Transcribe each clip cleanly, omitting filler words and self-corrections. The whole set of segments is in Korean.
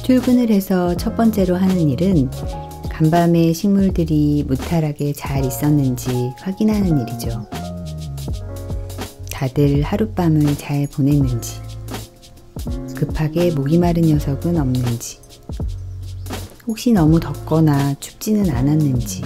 출근을 해서 첫 번째로 하는 일은 간밤에 식물들이 무탈하게 잘 있었는지 확인하는 일이죠. 다들 하룻밤을 잘 보냈는지, 급하게 목이 마른 녀석은 없는지, 혹시 너무 덥거나 춥지는 않았는지,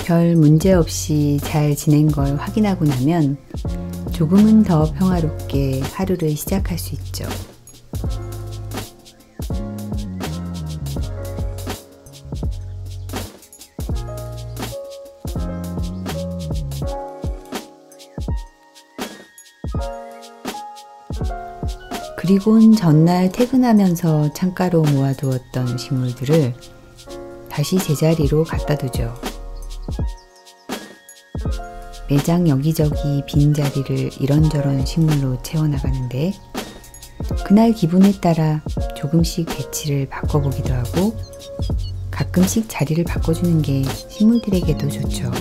별 문제 없이 잘 지낸 걸 확인하고 나면 조금은 더 평화롭게 하루를 시작할 수 있죠. 그리곤 전날 퇴근하면서 창가로 모아두었던 식물들을 다시 제자리로 갖다 두죠. 매장 여기저기 빈 자리를 이런저런 식물로 채워나가는데 그날 기분에 따라 조금씩 배치를 바꿔보기도 하고 가끔씩 자리를 바꿔주는 게 식물들에게도 좋죠.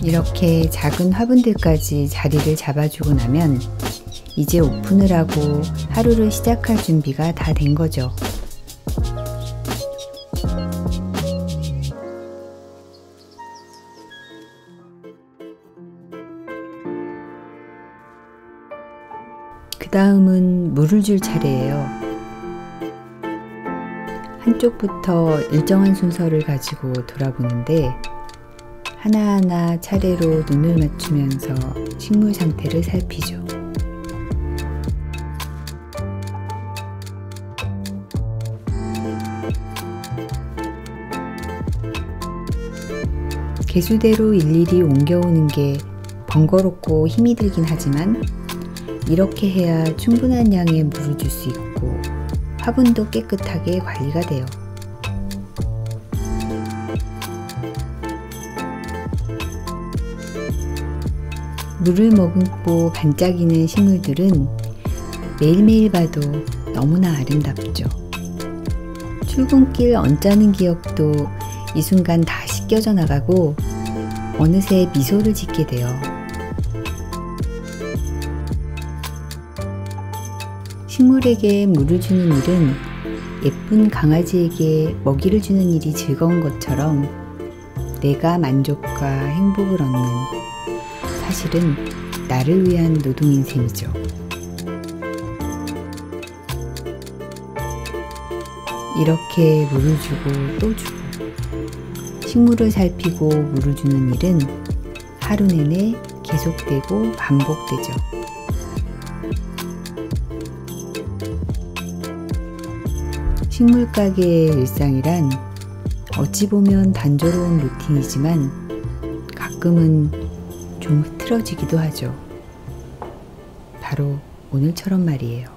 이렇게 작은 화분들까지 자리를 잡아주고 나면 이제 오픈을 하고 하루를 시작할 준비가 다 된 거죠. 그 다음은 물을 줄 차례예요. 한쪽부터 일정한 순서를 가지고 돌아보는데 하나하나 차례로 눈을 맞추면서 식물 상태를 살피죠. 개수대로 일일이 옮겨오는 게 번거롭고 힘이 들긴 하지만 이렇게 해야 충분한 양의 물을 줄 수 있고 화분도 깨끗하게 관리가 돼요. 물을 머금고 반짝이는 식물들은 매일매일 봐도 너무나 아름답죠. 출근길 언짢은 기억도 이 순간 다 씻겨져 나가고 어느새 미소를 짓게 돼요. 식물에게 물을 주는 일은 예쁜 강아지에게 먹이를 주는 일이 즐거운 것처럼 내가 만족과 행복을 얻는, 사실은 나를 위한 노동인 셈이죠. 이렇게 물을 주고 또 주고 식물을 살피고 물을 주는 일은 하루 내내 계속되고 반복되죠. 식물 가게의 일상이란 어찌 보면 단조로운 루틴이지만 가끔은 좀 흐트러지기도 하죠. 바로 오늘처럼 말이에요.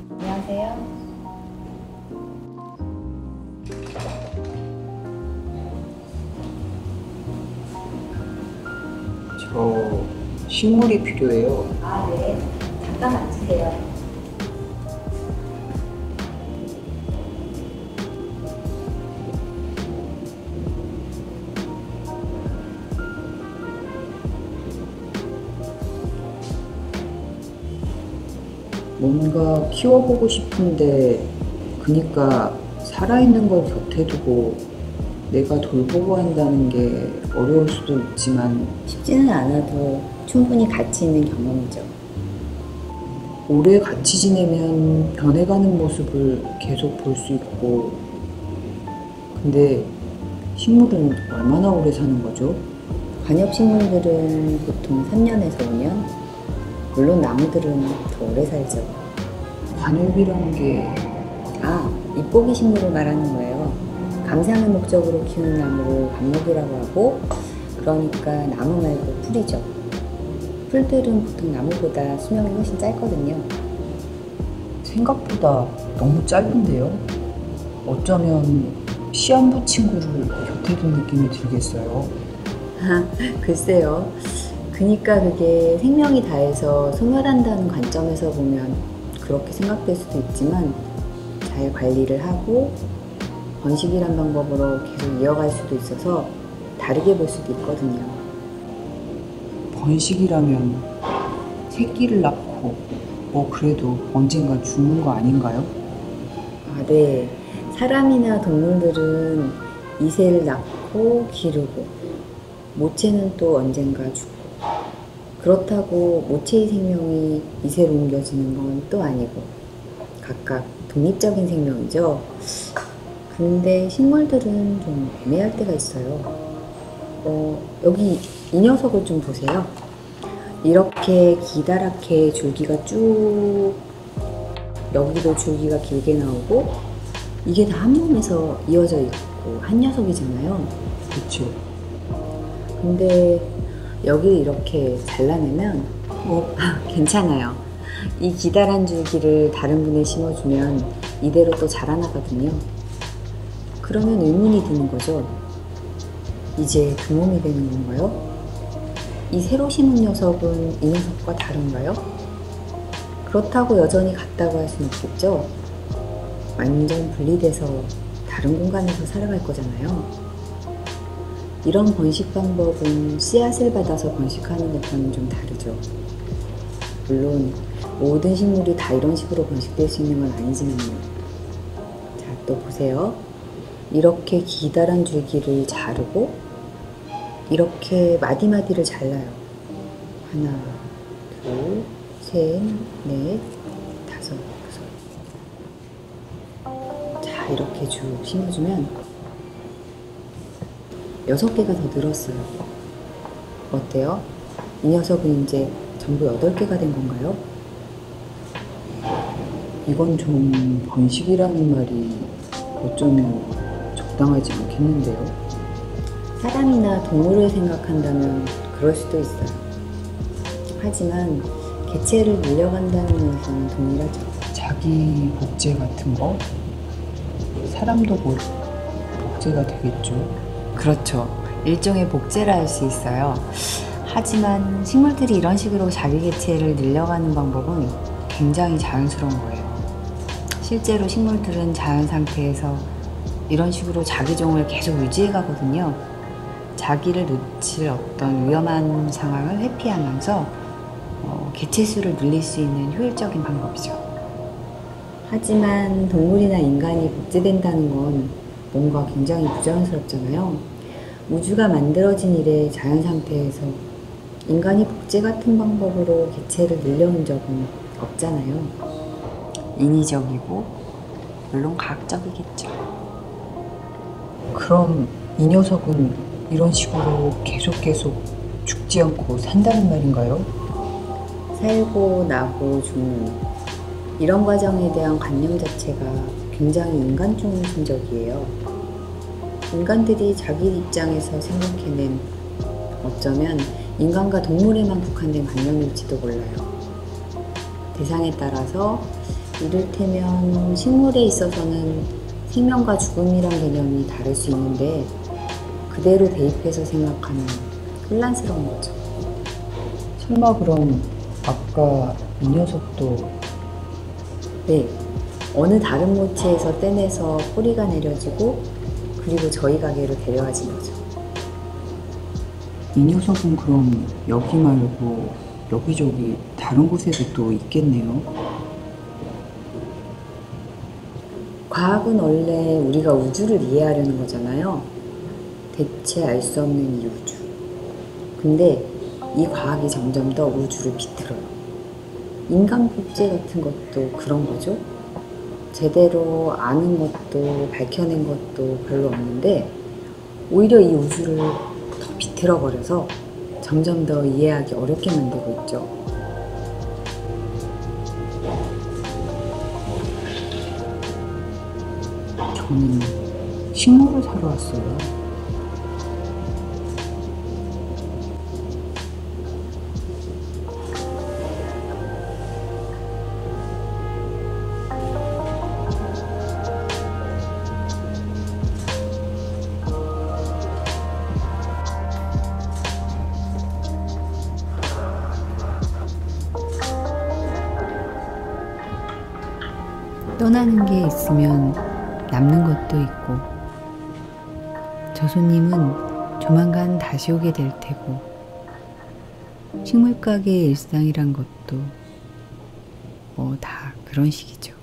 안녕하세요. 저 식물이 필요해요. 아, 네. 잠깐 앉으세요. 뭔가 키워보고 싶은데 그니까 살아있는 걸 곁에 두고 내가 돌보고 한다는 게 어려울 수도 있지만 쉽지는 않아도 충분히 가치 있는 경험이죠. 오래 같이 지내면 변해가는 모습을 계속 볼 수 있고, 근데 식물은 얼마나 오래 사는 거죠? 관엽식물들은 보통 3년에서 5년, 물론 나무들은 더 오래 살죠. 관엽이라는 게... 아, 잎보기 식물을 말하는 거예요. 감상의 목적으로 키우는 나무를 관목이라고 하고, 그러니까 나무 말고 풀이죠. 풀들은 보통 나무보다 수명이 훨씬 짧거든요. 생각보다 너무 짧은데요? 어쩌면 시한부 친구를 곁에 둔 느낌이 들겠어요. 글쎄요. 그니까 그게 생명이 다해서 소멸한다는 관점에서 보면 그렇게 생각될 수도 있지만 잘 관리를 하고 번식이란 방법으로 계속 이어갈 수도 있어서 다르게 볼 수도 있거든요. 번식이라면 새끼를 낳고 뭐 그래도 언젠가 죽는 거 아닌가요? 네. 사람이나 동물들은 이새를 낳고 기르고 모체는 또 언젠가 죽고 그렇다고 모체의 생명이 이새로 옮겨지는 건 또 아니고 각각 독립적인 생명이죠. 근데 식물들은 좀 애매할 때가 있어요. 여기 이 녀석을 좀 보세요. 이렇게 기다랗게 줄기가 쭉 여기도 줄기가 길게 나오고 이게 다 한 몸에서 이어져 있고 한 녀석이잖아요. 그렇죠. 근데 여기를 이렇게 잘라내면 괜찮아요. 이 기다란 줄기를 다른 분에 심어주면 이대로 또 자라나거든요. 그러면 의문이 드는 거죠. 이제 두 몸이 되는 건가요? 이 새로 심은 녀석은 이 녀석과 다른가요? 그렇다고 여전히 같다고 할 수는 없겠죠. 완전 분리돼서 다른 공간에서 살아갈 거잖아요. 이런 번식 방법은 씨앗을 받아서 번식하는 것과는 좀 다르죠. 물론 모든 식물이 다 이런 식으로 번식될 수 있는 건 아니지만요. 자, 또 보세요. 이렇게 기다란 줄기를 자르고 이렇게 마디마디를 잘라요. 하나, 둘, 셋, 넷, 다섯, 여섯. 자, 이렇게 쭉 심어주면 6개가 더 늘었어요. 어때요? 이 녀석은 이제 전부 8개가 된 건가요? 이건 좀 번식이라는 말이 어쩌면 적당하지 않겠는데요? 사람이나 동물을 생각한다면 그럴 수도 있어요. 하지만 개체를 늘려간다는 면에서는 동일하죠. 자기 복제 같은 거? 사람도 곧 복제가 되겠죠? 그렇죠. 일종의 복제라 할 수 있어요. 하지만 식물들이 이런 식으로 자기 개체를 늘려가는 방법은 굉장히 자연스러운 거예요. 실제로 식물들은 자연 상태에서 이런 식으로 자기 종을 계속 유지해 가거든요. 자기를 놓칠 어떤 위험한 상황을 회피하면서 개체 수를 늘릴 수 있는 효율적인 방법이죠. 하지만 동물이나 인간이 복제된다는 건 뭔가 굉장히 부자연스럽잖아요. 우주가 만들어진 이래 자연 상태에서 인간이 복제 같은 방법으로 개체를 늘려온 적은 없잖아요. 인위적이고 물론 과학적이겠죠. 그럼 이 녀석은 이런 식으로 계속 죽지 않고 산다는 말인가요? 살고 나고 죽는 이런 과정에 대한 관념 자체가 굉장히 인간중심적이에요. 인간들이 자기 입장에서 생각해낸 어쩌면 인간과 동물에만 국한된 관념일지도 몰라요. 대상에 따라서 이를테면 식물에 있어서는 생명과 죽음이란 개념이 다를 수 있는데 그대로 대입해서 생각하면 혼란스러운 거죠. 설마 그럼 아까 이 녀석도 네, 어느 다른 모체에서 떼내서 뿌리가 내려지고 그리고 저희 가게로 데려와진 거죠. 이 녀석은 그럼 여기 말고 여기저기 다른 곳에도 또 있겠네요. 과학은 원래 우리가 우주를 이해하려는 거잖아요. 대체 알 수 없는 이 우주. 근데 이 과학이 점점 더 우주를 비틀어요. 인간 복제 같은 것도 그런 거죠. 제대로 아는 것도 밝혀낸 것도 별로 없는데 오히려 이 우주를 더 비틀어버려서 점점 더 이해하기 어렵게 만들고 있죠. 저는 식물을 사러 왔어요. 떠나는 게 있으면 남는 것도 있고, 저 손님은 조만간 다시 오게 될 테고, 식물가게의 일상이란 것도 뭐 다 그런 식이죠.